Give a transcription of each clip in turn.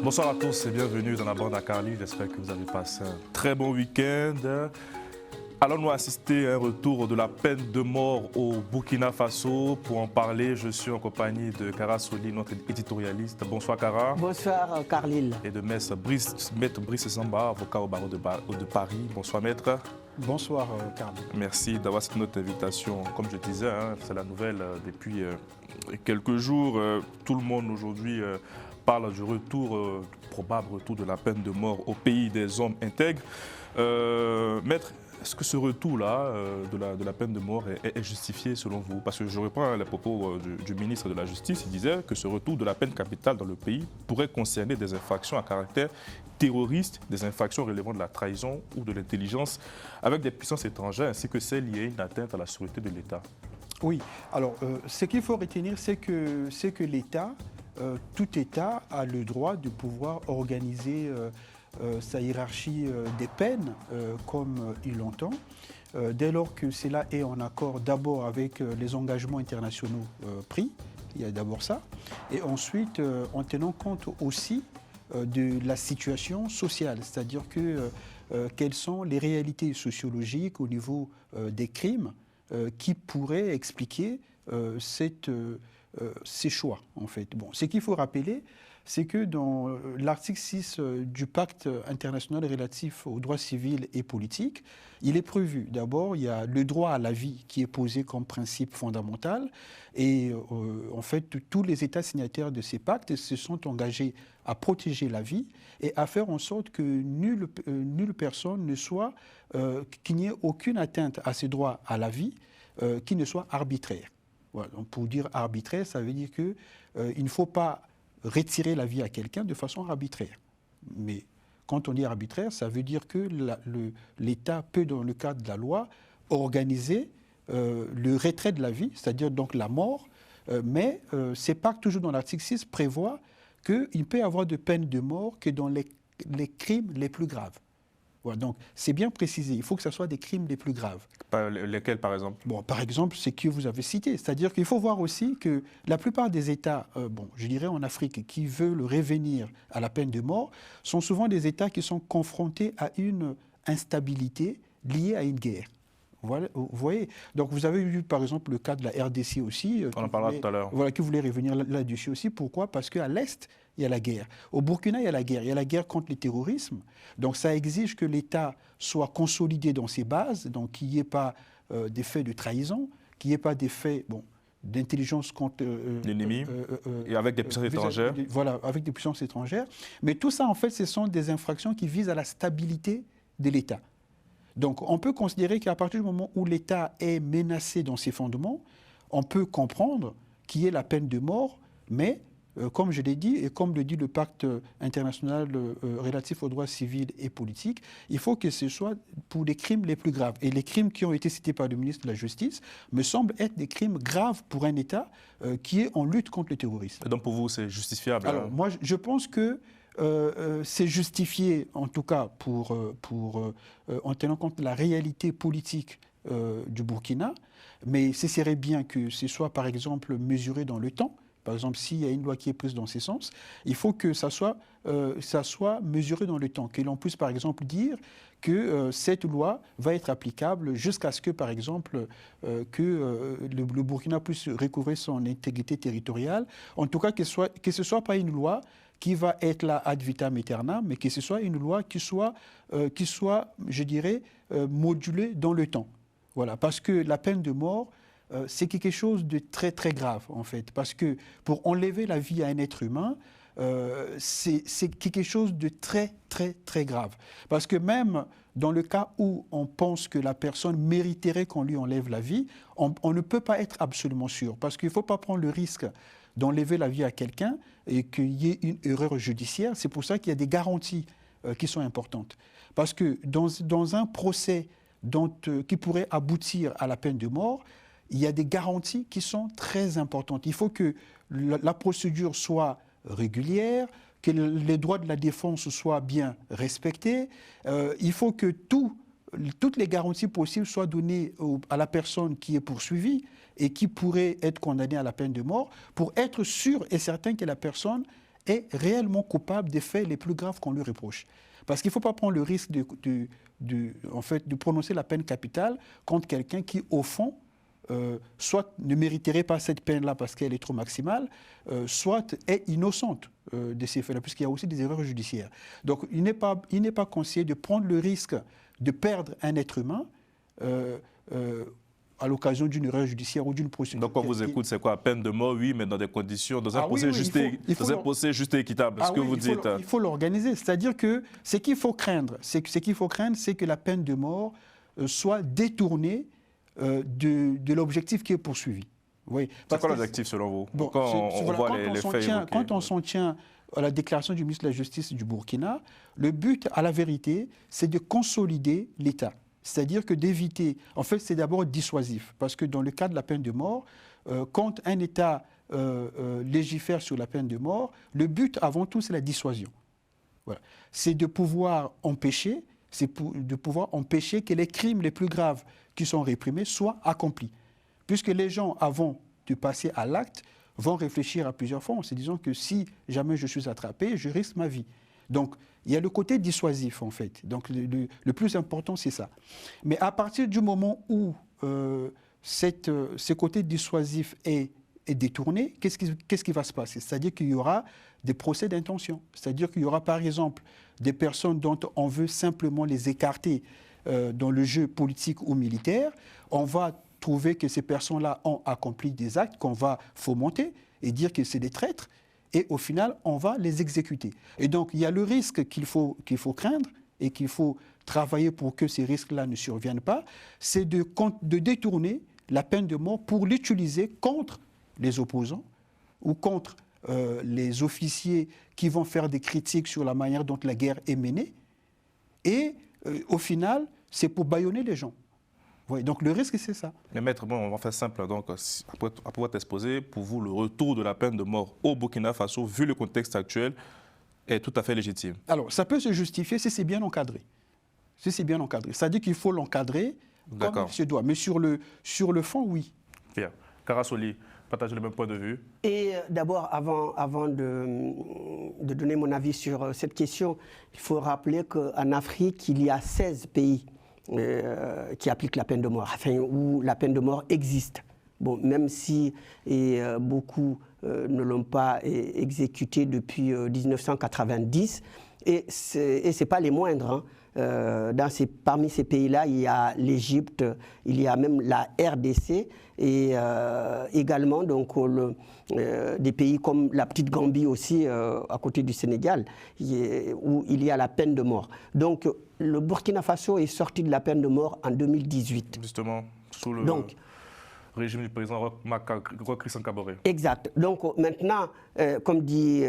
Bonsoir à tous et bienvenue dans la bande à Carly. J'espère que vous avez passé un très bon week-end. Allons-nous assister à un retour de la peine de mort au Burkina Faso. Pour en parler, je suis en compagnie de Kara Soli, notre éditorialiste. Bonsoir Kara. Bonsoir Carlyle. Et de Maître Brice Samba, avocat au barreau de Paris. Bonsoir Maître. Bonsoir Carlyle. Merci d'avoir accepté notre invitation. Comme je disais, c'est la nouvelle depuis quelques jours. Tout le monde aujourd'hui parle du retour, probable retour de la peine de mort au pays des hommes intègres. Maître, est-ce que ce retour-là de la peine de mort est justifié selon vous? Parce que je reprends les propos du ministre de la Justice, il disait que ce retour de la peine capitale dans le pays pourrait concerner des infractions à caractère terroriste, des infractions relevant de la trahison ou de l'intelligence avec des puissances étrangères ainsi que celles liées à une atteinte à la sûreté de l'État. Oui, alors ce qu'il faut retenir, c'est que l'État, tout État a le droit de pouvoir organiser sa hiérarchie des peines comme il l'entend, dès lors que cela est en accord d'abord avec les engagements internationaux pris, il y a d'abord ça, et ensuite en tenant compte aussi de la situation sociale, c'est-à-dire que quelles sont les réalités sociologiques au niveau des crimes qui pourraient expliquer ces choix, en fait. Bon, ce qu'il faut rappeler, c'est que dans l'article 6 du pacte international relatif aux droits civils et politiques, il est prévu, d'abord, il y a le droit à la vie qui est posé comme principe fondamental et en fait, tous les États signataires de ces pactes se sont engagés à protéger la vie et à faire en sorte que nulle personne ne soit, qu'il n'y ait aucune atteinte à ces droits à la vie qui ne soit arbitraire. Voilà, donc pour dire arbitraire, ça veut dire qu'il ne faut pas retirer la vie à quelqu'un de façon arbitraire. Mais quand on dit arbitraire, ça veut dire que l'État peut, dans le cadre de la loi, organiser le retrait de la vie, c'est-à-dire donc la mort, mais ces pactes, toujours dans l'article 6, prévoient qu'il peut y avoir de peine de mort que dans les crimes les plus graves. Voilà, donc c'est bien précisé, il faut que ce soit des crimes les plus graves. Lesquels par exemple? Bon, par exemple, ce que vous avez cité, c'est-à-dire qu'il faut voir aussi que la plupart des États, je dirais en Afrique, qui veulent revenir à la peine de mort, sont souvent des États qui sont confrontés à une instabilité liée à une guerre. Voilà, vous voyez. Donc vous avez eu par exemple le cas de la RDC aussi. On en parlera tout à l'heure. Voilà, qui voulait revenir là-dessus aussi. Pourquoi? Parce qu'à l'Est, il y a la guerre. Au Burkina, il y a la guerre. Il y a la guerre contre le terrorisme. Donc ça exige que l'État soit consolidé dans ses bases, donc qu'il n'y ait pas des faits de trahison, qu'il n'y ait pas des faits d'intelligence contre l'ennemi et avec des puissances étrangères. Voilà, avec des puissances étrangères. Mais tout ça, en fait, ce sont des infractions qui visent à la stabilité de l'État. Donc, on peut considérer qu'à partir du moment où l'État est menacé dans ses fondements, on peut comprendre qu'il y ait la peine de mort, mais, comme je l'ai dit, et comme le dit le pacte international relatif aux droits civils et politiques, il faut que ce soit pour les crimes les plus graves. Et les crimes qui ont été cités par le ministre de la Justice me semblent être des crimes graves pour un État qui est en lutte contre le terrorisme. Et donc, pour vous, c'est justifiable? Alors, moi, je pense que c'est justifié, en tout cas, en tenant compte de la réalité politique du Burkina, mais ce serait bien que ce soit, par exemple, mesuré dans le temps. Par exemple, s'il y a une loi qui est prise dans ce sens, il faut que ça soit mesuré dans le temps, que l'on puisse, par exemple, dire que cette loi va être applicable jusqu'à ce que, par exemple, le Burkina puisse recouvrer son intégrité territoriale. En tout cas, que ce ne soit pas une loi qui va être là ad vitam aeternam, mais que ce soit une loi qui soit je dirais, modulée dans le temps. Voilà, parce que la peine de mort, c'est quelque chose de très, très grave, en fait. Parce que pour enlever la vie à un être humain, c'est quelque chose de très, très, très grave. Parce que même dans le cas où on pense que la personne mériterait qu'on lui enlève la vie, on ne peut pas être absolument sûr. Parce qu'il ne faut pas prendre le risque d'enlever la vie à quelqu'un et qu'il y ait une erreur judiciaire. C'est pour ça qu'il y a des garanties qui sont importantes. Parce que dans un procès qui pourrait aboutir à la peine de mort, il y a des garanties qui sont très importantes. Il faut que la procédure soit régulière, que les droits de la défense soient bien respectés. Il faut que toutes les garanties possibles soient données à la personne qui est poursuivie et qui pourrait être condamnée à la peine de mort pour être sûr et certain que la personne est réellement coupable des faits les plus graves qu'on lui reproche. Parce qu'il ne faut pas prendre le risque en fait, de prononcer la peine capitale contre quelqu'un qui, au fond, soit ne mériterait pas cette peine-là parce qu'elle est trop maximale, soit est innocente de ces faits-là, puisqu'il y a aussi des erreurs judiciaires. Donc il n'est pas conseillé de prendre le risque de perdre un être humain à l'occasion d'une erreur judiciaire ou d'une procédure. Donc, quand on vous écoute, c'est quoi? Peine de mort, oui, mais dans des conditions, dans un procès juste et équitable, ce que vous dites. Il faut l'organiser. C'est-à-dire que ce qu'il faut craindre, c'est que la peine de mort soit détournée de l'objectif qui est poursuivi. Oui. C'est quoi l'objectif selon vous? Bon, quand on voit les faits évoqués. Quand on s'en tient à la déclaration du ministre de la Justice du Burkina, le but, à la vérité, c'est de consolider l'État. C'est-à-dire que d'éviter... En fait, c'est d'abord dissuasif, parce que dans le cas de la peine de mort, quand un État légifère sur la peine de mort, le but, avant tout, c'est la dissuasion. Voilà. C'est de pouvoir empêcher que les crimes les plus graves qui sont réprimés soient accomplis. Puisque les gens, avant de passer à l'acte, vont réfléchir à plusieurs fois en se disant que si jamais je suis attrapé, je risque ma vie. Donc, il y a le côté dissuasif, en fait. Donc, le plus important, c'est ça. Mais à partir du moment où ce côté dissuasif est détourné, qu'est-ce qui va se passer? C'est-à-dire qu'il y aura des procès d'intention. C'est-à-dire qu'il y aura, par exemple, des personnes dont on veut simplement les écarter dans le jeu politique ou militaire. On va trouver que ces personnes-là ont accompli des actes qu'on va fomenter et dire que c'est des traîtres. Et au final, on va les exécuter. Et donc, il y a le risque qu'il faut craindre et qu'il faut travailler pour que ces risques-là ne surviennent pas, c'est de détourner la peine de mort pour l'utiliser contre les opposants ou contre les officiers qui vont faire des critiques sur la manière dont la guerre est menée. Et au final, c'est pour bâillonner les gens. Oui, donc le risque, c'est ça. Mais maître, bon, on va faire simple. Donc, après votre exposé, pour vous, le retour de la peine de mort au Burkina Faso, vu le contexte actuel, est tout à fait légitime. Alors, ça peut se justifier si c'est bien encadré. Si c'est bien encadré. Ça dit qu'il faut l'encadrer comme il se doit. Mais sur le fond, oui. Bien. Karasoli, partagez le même point de vue. Et d'abord, avant de donner mon avis sur cette question, il faut rappeler qu'en Afrique, il y a 16 pays qui appliquent la peine de mort, enfin, où la peine de mort existe. Bon, même si beaucoup ne l'ont pas exécutée depuis 1990, et ce n'est pas les moindres. Parmi ces pays-là, il y a l'Égypte, il y a même la RDC et également donc, des pays comme la petite Gambie aussi, à côté du Sénégal, où il y a la peine de mort. Donc le Burkina Faso est sorti de la peine de mort en 2018. Justement, sous le régime du président Roch Christian Kaboré. Exact. Donc maintenant, comme dit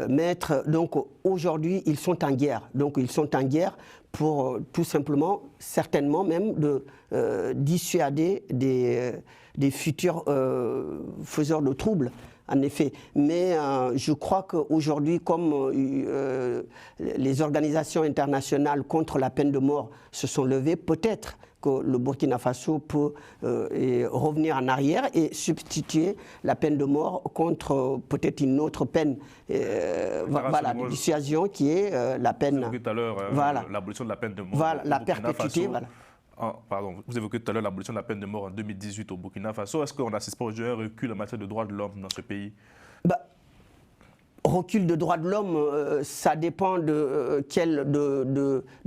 Maître, donc aujourd'hui ils sont en guerre. Donc ils sont en guerre pour tout simplement, certainement même, de dissuader des futurs faiseurs de troubles. En effet, mais je crois qu'aujourd'hui, comme les organisations internationales contre la peine de mort se sont levées, peut-être que le Burkina Faso peut revenir en arrière et substituer la peine de mort contre peut-être une autre peine, voilà, de dissuasion qui est la peine. Vous évoquiez tout à l'heure voilà. l'abolition de la peine de mort. Voilà, la perpétuité, voilà. Pardon, vous évoquez tout à l'heure l'abolition de la peine de mort en 2018 au Burkina Faso. Est-ce qu'on n'assiste pas aujourd'hui à un recul en matière de droits de l'homme dans ce pays? Recul de droits de l'homme, ça dépend de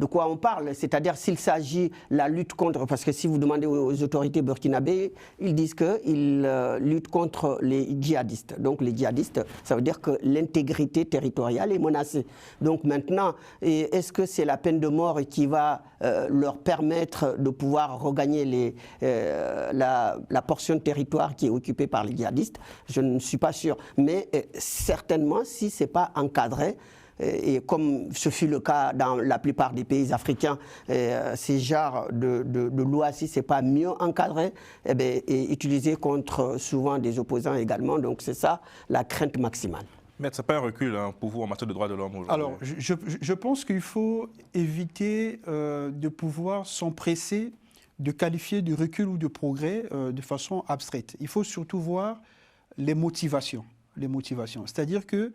quoi on parle. C'est-à-dire s'il s'agit de la lutte contre... Parce que si vous demandez aux autorités burkinabées, ils disent qu'ils luttent contre les djihadistes. Donc les djihadistes, ça veut dire que l'intégrité territoriale est menacée. Donc maintenant, est-ce que c'est la peine de mort qui va leur permettre de pouvoir regagner la portion de territoire qui est occupée par les djihadistes? Je ne suis pas sûr. Mais certainement, si ce n'est pas encadré, et comme ce fut le cas dans la plupart des pays africains, ces genres de lois, si ce n'est pas mieux encadré, et utilisé contre souvent des opposants également. Donc c'est ça la crainte maximale. Mais ce n'est pas un recul pour vous en matière de droits de l'homme aujourd'hui? Alors, je pense qu'il faut éviter de pouvoir s'empresser de qualifier de recul ou de progrès de façon abstraite. Il faut surtout voir les motivations. C'est-à-dire que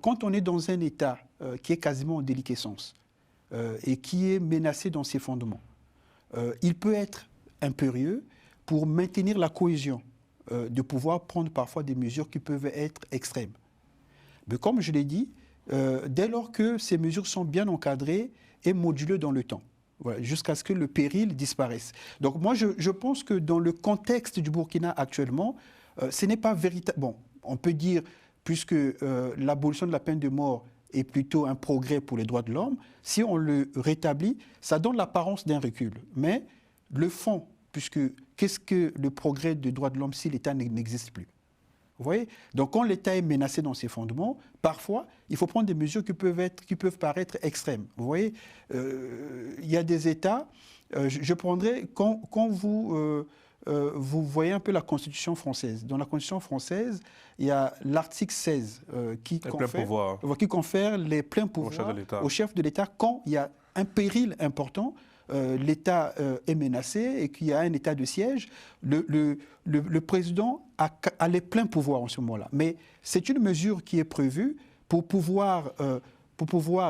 quand on est dans un État qui est quasiment en déliquescence et qui est menacé dans ses fondements, il peut être impérieux pour maintenir la cohésion, de pouvoir prendre parfois des mesures qui peuvent être extrêmes. Mais comme je l'ai dit, dès lors que ces mesures sont bien encadrées et modulées dans le temps, voilà, jusqu'à ce que le péril disparaisse. Donc moi, je pense que dans le contexte du Burkina actuellement, ce n'est pas véritable. Bon, on peut dire, puisque l'abolition de la peine de mort est plutôt un progrès pour les droits de l'homme, si on le rétablit, ça donne l'apparence d'un recul. Mais le fond, puisque qu'est-ce que le progrès des droits de l'homme si l'État n'existe plus? Vous voyez? Donc quand l'État est menacé dans ses fondements, parfois, il faut prendre des mesures qui peuvent paraître extrêmes. Vous voyez? Il y a des États, je prendrai, quand vous voyez un peu la Constitution française. Dans la Constitution française, il y a l'article 16 qui confère les pleins pouvoirs au chef de l'État quand il y a un péril important, l'État est menacé et qu'il y a un état de siège. Le président a les pleins pouvoirs en ce moment-là. Mais c'est une mesure qui est prévue pour pouvoir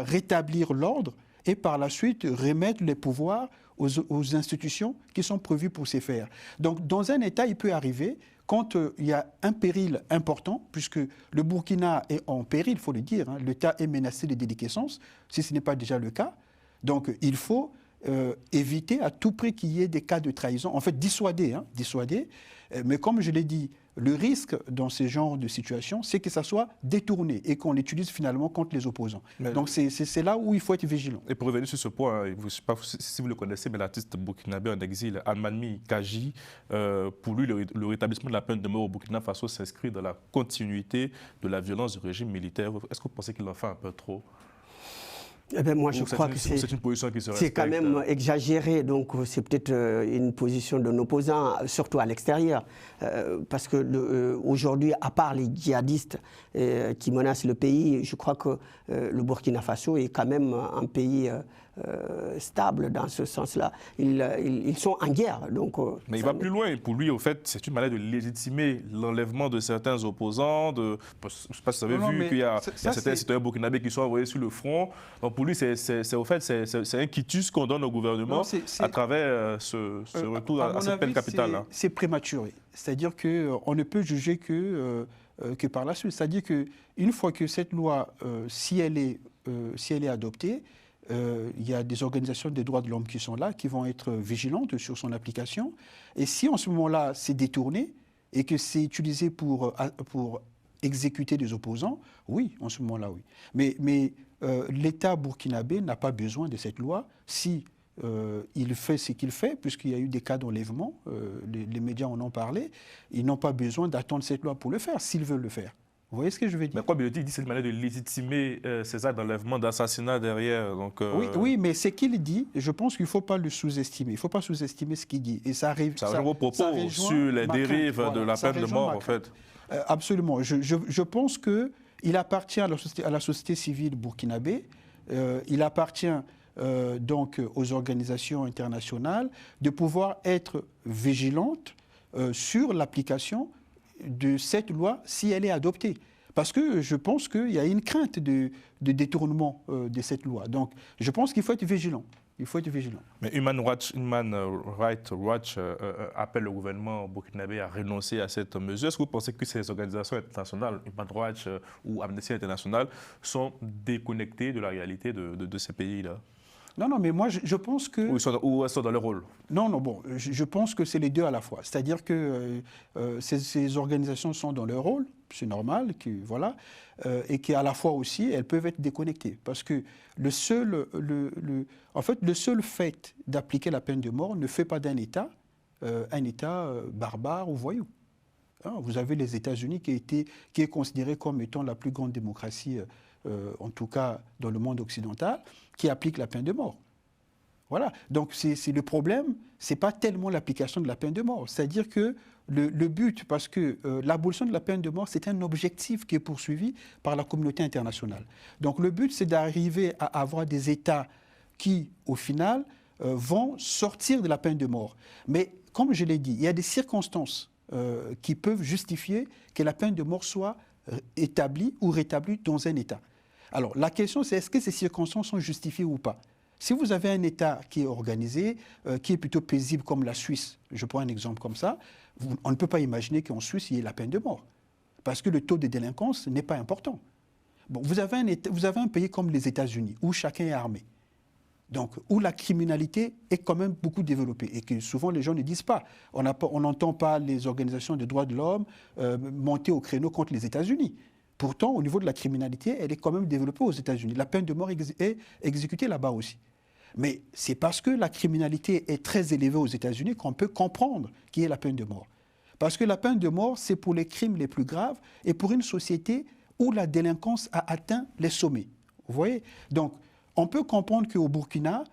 rétablir l'ordre et par la suite remettre les pouvoirs aux institutions qui sont prévues pour ces faire. Donc, dans un État, il peut arriver, quand il y a un péril important, puisque le Burkina est en péril, il faut le dire, hein, l'État est menacé de déliquescence, si ce n'est pas déjà le cas. Donc, il faut éviter à tout prix qu'il y ait des cas de trahison, en fait dissuader. Mais comme je l'ai dit, le risque dans ce genre de situation, c'est que ça soit détourné et qu'on l'utilise finalement contre les opposants. Donc c'est là où il faut être vigilant. Et pour revenir sur ce point, je ne sais pas si vous le connaissez, mais l'artiste burkinabé en exil, Almami Kaji, pour lui, le rétablissement de la peine de mort au Burkina Faso s'inscrit dans la continuité de la violence du régime militaire. Est-ce que vous pensez qu'il en fait un peu trop ? Eh bien, moi, je crois que c'est une position qui se respecte. C'est quand même exagéré, donc c'est peut-être une position d'un opposant, surtout à l'extérieur, parce que aujourd'hui, à part les djihadistes qui menacent le pays, je crois que le Burkina Faso est quand même un pays stable dans ce sens-là. Ils sont en guerre. Donc, mais il va plus loin. Pour lui, au fait, c'est une manière de légitimer l'enlèvement de certains opposants. Je ne sais pas si vous avez vu qu'il y a certains citoyens burkinabés qui sont envoyés sur le front. Donc pour lui, c'est un quitus qu'on donne au gouvernement à travers ce retour à cette peine capitale. C'est prématuré. C'est-à-dire qu'on ne peut juger que par la suite. C'est-à-dire qu'une fois que cette loi, si elle est adoptée, il y a des organisations des droits de l'homme qui sont là, qui vont être vigilantes sur son application. Et si en ce moment-là, c'est détourné et que c'est utilisé pour exécuter des opposants, oui, en ce moment-là, oui. Mais l'État burkinabé n'a pas besoin de cette loi si il fait ce qu'il fait, puisqu'il y a eu des cas d'enlèvement, les médias en ont parlé. Ils n'ont pas besoin d'attendre cette loi pour le faire, s'ils veulent le faire. Vous voyez ce que je veux dire? Mais quoi, il dit que c'est une manière de légitimer ces actes d'enlèvement, d'assassinat derrière. Donc, oui, mais ce qu'il dit, je pense qu'il ne faut pas le sous-estimer. Il ne faut pas sous-estimer ce qu'il dit. Et ça rejoint vos propos sur les dérives de la peine de mort, en fait. Absolument. Je pense qu'il appartient à la société civile burkinabé. Il appartient donc aux organisations internationales de pouvoir être vigilantes sur l'application de cette loi si elle est adoptée. Parce que je pense qu'il y a une crainte de détournement de cette loi. Donc, je pense qu'il faut être vigilant. Il faut être vigilant. Mais Human Rights Watch appelle le gouvernement burkinabé à renoncer à cette mesure. Est-ce que vous pensez que ces organisations internationales, Human Rights ou Amnesty International, sont déconnectées de la réalité de ces pays-là? Non, mais moi, je pense que... Ou elles sont dans leur rôle? Non, bon, je pense que c'est les deux à la fois. C'est-à-dire que ces organisations sont dans leur rôle, c'est normal, voilà, et qu'à la fois aussi, elles peuvent être déconnectées. Parce que le seul fait d'appliquer la peine de mort ne fait pas d'un État un État barbare ou voyou. Hein, vous avez les États-Unis qui est considéré comme étant la plus grande démocratie en tout cas dans le monde occidental, qui applique la peine de mort. Voilà. Donc c'est le problème, ce n'est pas tellement l'application de la peine de mort. C'est-à-dire que le but, parce que l'abolition de la peine de mort, c'est un objectif qui est poursuivi par la communauté internationale. Donc le but, c'est d'arriver à avoir des États qui, au final, vont sortir de la peine de mort. Mais comme je l'ai dit, il y a des circonstances qui peuvent justifier que la peine de mort soit établis ou rétablis dans un État. Alors, la question, c'est est-ce que ces circonstances sont justifiées ou pas? Si vous avez un État qui est organisé, qui est plutôt paisible comme la Suisse, je prends un exemple comme ça, on ne peut pas imaginer qu'en Suisse, il y ait la peine de mort. Parce que le taux de délinquance n'est pas important. Bon, vous avez un pays comme les États-Unis, où chacun est armé. Donc, où la criminalité est quand même beaucoup développée et que souvent les gens ne disent pas. On n'entend pas les organisations de droits de l'homme monter au créneau contre les États-Unis. Pourtant, au niveau de la criminalité, elle est quand même développée aux États-Unis. La peine de mort est exécutée là-bas aussi. Mais c'est parce que la criminalité est très élevée aux États-Unis qu'on peut comprendre qu'il y ait la peine de mort. Parce que la peine de mort, c'est pour les crimes les plus graves et pour une société où la délinquance a atteint les sommets. Vous voyez? Donc, on peut comprendre qu'au Burkina,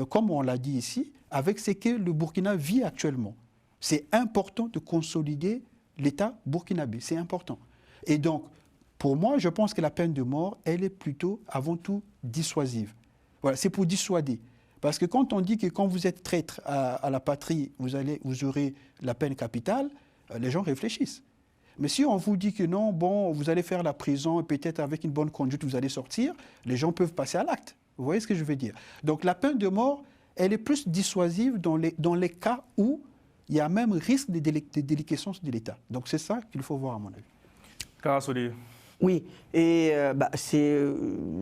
comme on l'a dit ici, avec ce que le Burkina vit actuellement, c'est important de consolider l'État burkinabé. C'est important. Et donc, pour moi, je pense que la peine de mort, elle est plutôt, avant tout, dissuasive. Voilà, c'est pour dissuader. Parce que quand on dit que quand vous êtes traître à la patrie, vous aurez la peine capitale, les gens réfléchissent. Mais si on vous dit que non, bon, vous allez faire la prison et peut-être avec une bonne conduite, vous allez sortir, les gens peuvent passer à l'acte. Vous voyez ce que je veux dire? Donc la peine de mort, elle est plus dissuasive dans les cas où il y a même risque de déliquescence de l'État. Donc c'est ça qu'il faut voir à mon avis. Karasoli. Oui, et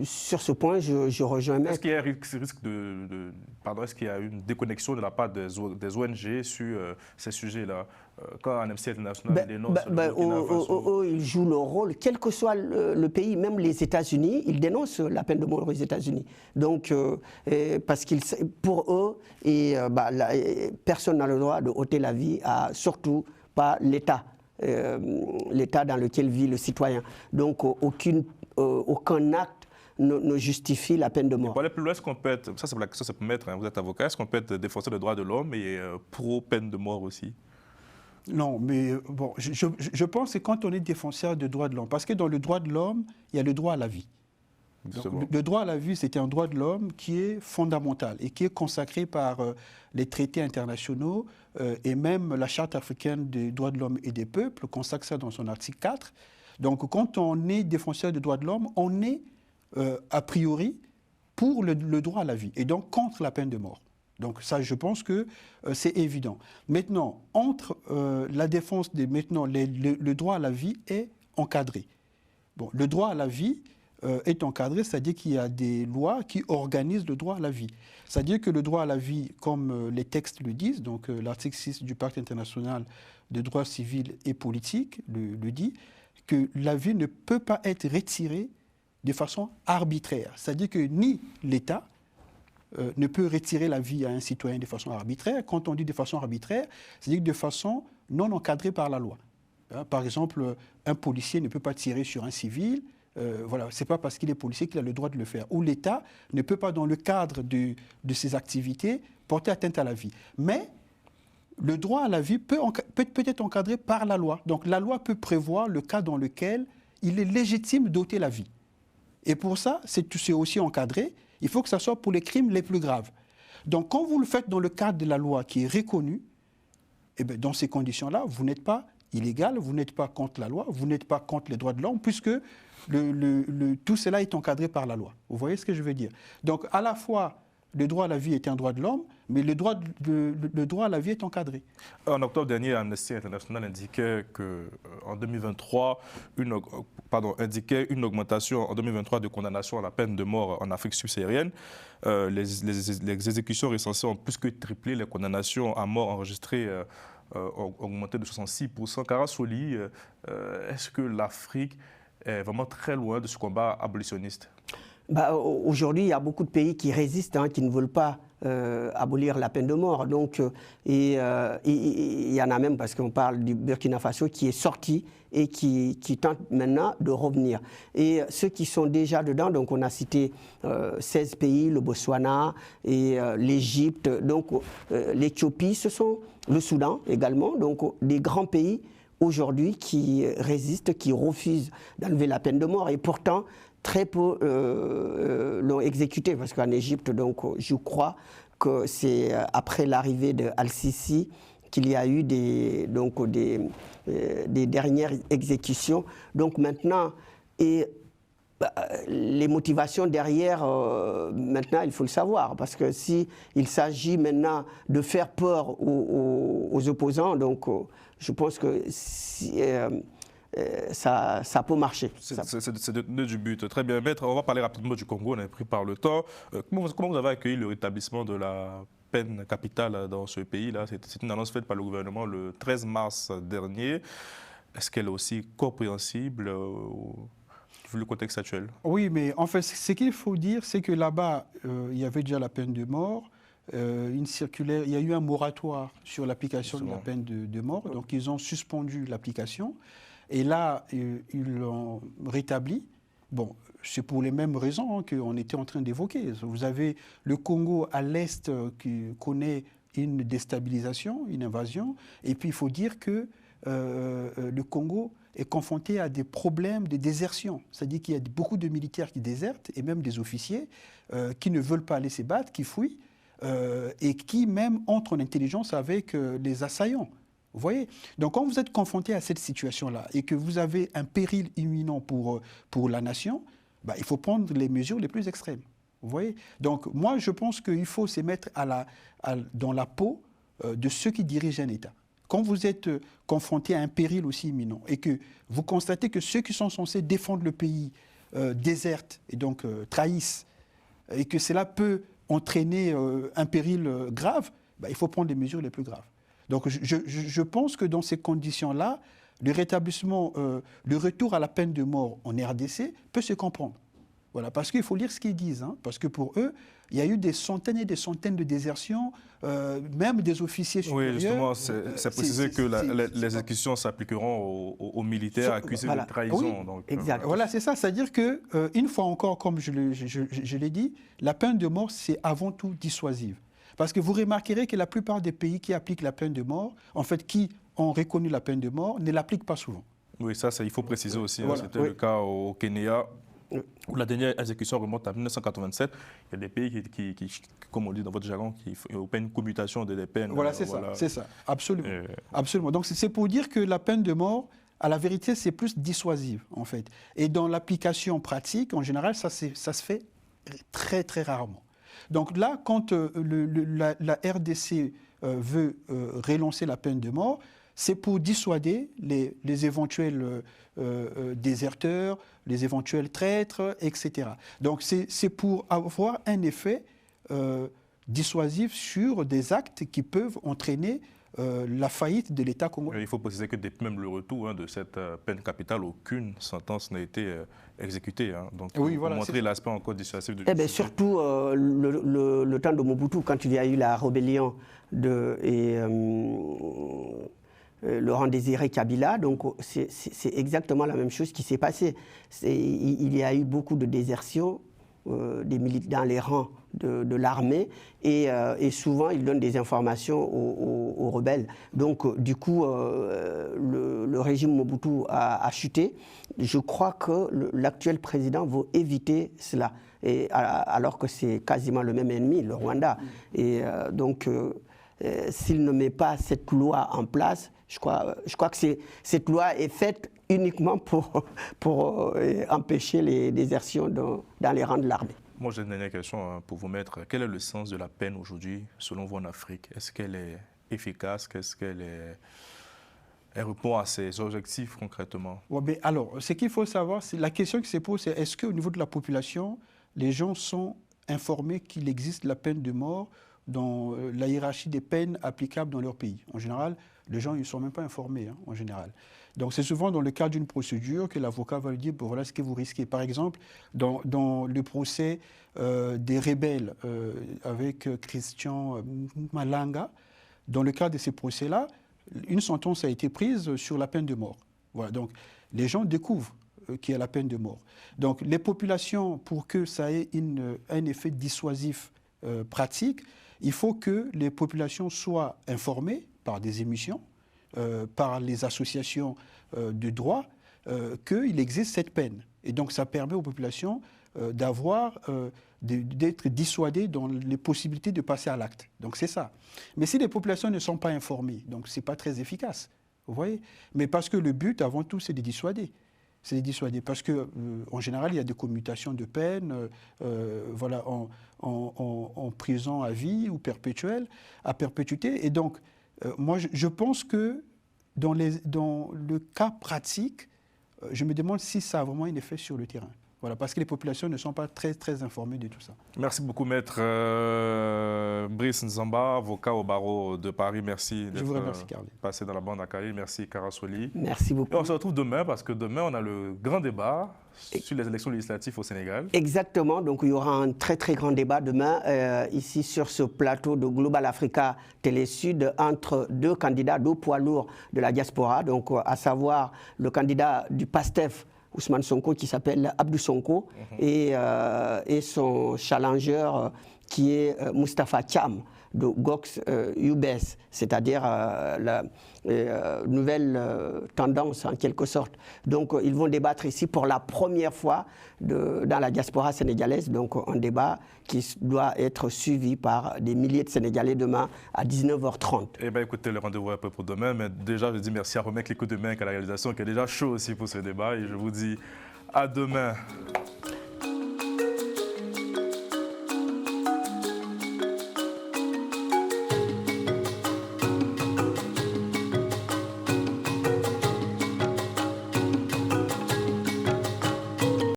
sur ce point, je rejoins. Est-ce qu'il y a un risque est-ce qu'il y a une déconnexion de la part des ONG sur ces sujets-là? Quand Amnesty International dénonce le Burkina Faso, ils jouent leur rôle, quel que soit le pays, même les États-Unis, ils dénoncent la peine de mort aux États-Unis. Donc, parce qu'ils, pour eux, personne n'a le droit de ôter la vie, surtout pas l'État. L'État dans lequel vit le citoyen. Donc aucun acte ne justifie la peine de mort. Pour aller plus loin, est-ce qu'on peut être, ça c'est pour mettre, vous êtes avocat, est-ce qu'on peut être défenseur des droits de l'homme et pro-peine de mort aussi? Non, mais bon, je pense que quand on est défenseur des droits de l'homme, parce que dans le droit de l'homme, il y a le droit à la vie. Donc, le droit à la vie, c'est un droit de l'homme qui est fondamental et qui est consacré par les traités internationaux et même la Charte africaine des droits de l'homme et des peuples consacre ça dans son article 4. Donc, quand on est défenseur des droits de l'homme, on est a priori pour le droit à la vie et donc contre la peine de mort. Donc ça, je pense que c'est évident. Maintenant, entre la défense, le droit à la vie est encadré. Bon, le droit à la vie est encadré, c'est-à-dire qu'il y a des lois qui organisent le droit à la vie. C'est-à-dire que le droit à la vie, comme les textes le disent, donc l'article 6 du Pacte international des droits civils et politiques le dit, que la vie ne peut pas être retirée de façon arbitraire. C'est-à-dire que ni l'État ne peut retirer la vie à un citoyen de façon arbitraire. Quand on dit de façon arbitraire, c'est-à-dire de façon non encadrée par la loi. Par exemple, un policier ne peut pas tirer sur un civil. Voilà, ce n'est pas parce qu'il est policier qu'il a le droit de le faire. Ou l'État ne peut pas, dans le cadre de ses activités, porter atteinte à la vie. Mais le droit à la vie peut être encadré par la loi. Donc la loi peut prévoir le cas dans lequel il est légitime d'ôter la vie. Et pour ça, c'est aussi encadré. Il faut que ça soit pour les crimes les plus graves. Donc quand vous le faites dans le cadre de la loi qui est reconnue, eh bien, dans ces conditions-là, vous n'êtes pas illégal, vous n'êtes pas contre la loi, vous n'êtes pas contre les droits de l'homme, puisque tout cela est encadré par la loi. Vous voyez ce que je veux dire? Donc, à la fois, le droit à la vie est un droit de l'homme, mais le droit à la vie est encadré. En octobre dernier, Amnesty International indiquait qu'en 2023, indiquait une augmentation en 2023 de condamnation à la peine de mort en Afrique subsaharienne. Les exécutions recensées ont plus que triplé, les condamnations à mort enregistrées ont augmenté de 66%. Karasoli, est-ce que l'Afrique est vraiment très loin de ce combat abolitionniste? Aujourd'hui, il y a beaucoup de pays qui résistent, qui ne veulent pas abolir la peine de mort. Donc, il y en a même, parce qu'on parle du Burkina Faso, qui est sorti et qui tente maintenant de revenir. Et ceux qui sont déjà dedans, donc on a cité 16 pays, le Botswana et l'Égypte, donc l'Éthiopie, ce sont le Soudan également, donc des grands pays aujourd'hui qui résistent, qui refusent d'enlever la peine de mort. Et pourtant, très peu l'ont exécuté, parce qu'en Égypte, donc, je crois que c'est après l'arrivée de Al-Sisi qu'il y a eu des dernières exécutions. Donc maintenant, les motivations derrière, maintenant, il faut le savoir. Parce que s'il s'agit maintenant de faire peur aux opposants, donc je pense que ça peut marcher. C'est du but. Très bien, Maître. On va parler rapidement du Congo, on est pris par le temps. Comment vous avez accueilli le rétablissement de la peine capitale dans ce pays-là? C'est une annonce faite par le gouvernement le 13 mars dernier. Est-ce qu'elle est aussi compréhensible vu le contexte actuel? Oui, mais en fait, ce qu'il faut dire, c'est que là-bas, il y avait déjà la peine de mort. Une circulaire, il y a eu un moratoire sur l'application de la peine de mort. Donc, ils ont suspendu l'application. Et là, ils l'ont rétabli. Bon, c'est pour les mêmes raisons qu'on était en train d'évoquer. Vous avez le Congo à l'est qui connaît une déstabilisation, une invasion. Et puis, il faut dire que le Congo est confronté à des problèmes de désertion. C'est-à-dire qu'il y a beaucoup de militaires qui désertent et même des officiers qui ne veulent pas aller se battre, qui fuient et qui même entrent en intelligence avec les assaillants. Vous voyez? Donc quand vous êtes confronté à cette situation-là et que vous avez un péril imminent pour la nation, bah, il faut prendre les mesures les plus extrêmes. Vous voyez? Donc moi, je pense qu'il faut se mettre dans la peau de ceux qui dirigent un État. Quand vous êtes confronté à un péril aussi imminent et que vous constatez que ceux qui sont censés défendre le pays désertent et donc trahissent et que cela peut entraîner un péril grave, bah, il faut prendre les mesures les plus graves. Donc je pense que dans ces conditions-là, le rétablissement, le retour à la peine de mort en RDC peut se comprendre. Voilà, parce qu'il faut lire ce qu'ils disent, hein, parce que pour eux, il y a eu des centaines et des centaines de désertions, même des officiers supérieurs. Oui, justement, c'est précisé que les exécutions s'appliqueront aux militaires accusés de trahison. Oui, donc, exact. Voilà, c'est ça. C'est-à-dire qu'une fois encore, comme je l'ai dit, la peine de mort, c'est avant tout dissuasive. Parce que vous remarquerez que la plupart des pays qui appliquent la peine de mort, en fait, qui ont reconnu la peine de mort, ne l'appliquent pas souvent. Oui, ça, il faut préciser aussi. Voilà. C'était le cas au Kenya, où la dernière exécution remonte à 1987. Il y a des pays qui comme on dit dans votre jargon, qui opèrent une commutation des peines. Voilà, c'est ça, absolument. Absolument. Donc c'est pour dire que la peine de mort, à la vérité, c'est plus dissuasive, en fait. Et dans l'application pratique, en général, ça se fait très, très rarement. Donc là, quand la RDC veut relancer la peine de mort, c'est pour dissuader les éventuels déserteurs, les éventuels traîtres, etc. Donc c'est pour avoir un effet dissuasif sur des actes qui peuvent entraîner la faillite de l'État congolais. Il faut préciser que depuis même le retour de cette peine capitale, aucune sentence n'a été exécutée. Hein. Donc, oui, pour montrer l'aspect encore dissuasif du bien, surtout le temps de Mobutu, quand il y a eu la rébellion Laurent Désiré Kabila, donc c'est exactement la même chose qui s'est passée. Il y a eu beaucoup de désertions des militaires dans les rangs de l'armée et souvent ils donnent des informations aux rebelles. Donc du coup le régime Mobutu a chuté. Je crois que l'actuel président veut éviter cela, alors que c'est quasiment le même ennemi, le Rwanda. Et donc s'il ne met pas cette loi en place, je crois que cette loi est faite uniquement pour empêcher les désertions dans les rangs de l'armée. Moi, j'ai une dernière question pour vous, Maître. Quel est le sens de la peine aujourd'hui, selon vous, en Afrique? Est-ce qu'elle est efficace? Est-ce qu'elle répond à ses objectifs concrètement? Ouais, mais alors, ce qu'il faut savoir, c'est la question qui se pose, c'est est-ce qu'au niveau de la population, les gens sont informés qu'il existe la peine de mort dans la hiérarchie des peines applicables dans leur pays? En général, les gens ne sont même pas informés, hein, en général. Donc c'est souvent dans le cadre d'une procédure que l'avocat va lui dire, bon, voilà ce que vous risquez. Par exemple, dans le procès des rebelles avec Christian Malanga, dans le cadre de ces procès-là, une sentence a été prise sur la peine de mort. Voilà, donc les gens découvrent qu'il y a la peine de mort. Donc les populations, pour que ça ait un effet dissuasif pratique, il faut que les populations soient informées par des émissions, par les associations de droit, qu'il existe cette peine. Et donc ça permet aux populations d'être dissuadés dans les possibilités de passer à l'acte. Donc c'est ça. Mais si les populations ne sont pas informées, donc ce n'est pas très efficace. Vous voyez? Mais parce que le but, avant tout, c'est de dissuader. C'est de dissuader. Parce qu'en général, il y a des commutations de peine voilà, en prison à vie ou perpétuelle, à perpétuité. Et donc, moi, je pense que dans le cas pratique, je me demande si ça a vraiment un effet sur le terrain. Voilà, parce que les populations ne sont pas très, très informées de tout ça. Merci beaucoup, Maître Brice Nzamba, avocat au barreau de Paris. Merci d'être passé dans la bande à Carré. Merci, Kara Soli. Merci beaucoup. Et on se retrouve demain, parce que demain, on a le grand débat sur les élections législatives au Sénégal. Exactement. Donc, il y aura un très, très grand débat demain, ici, sur ce plateau de Global Africa Télé Sud, entre deux candidats, deux poids lourds de la diaspora, donc à savoir le candidat du PASTEF, Ousmane Sonko, qui s'appelle Abdou Sonko, et son challenger qui est Moustapha Thiam de Gox UBS, c'est-à-dire la nouvelle tendance en quelque sorte. Donc ils vont débattre ici pour la première fois dans la diaspora sénégalaise, donc un débat qui doit être suivi par des milliers de Sénégalais demain à 19h30. Eh bien écoutez, le rendez-vous est un peu pour demain, mais déjà je dis merci à Romain Clicquot de Main, à la réalisation, qui est déjà chaud aussi pour ce débat, et je vous dis à demain.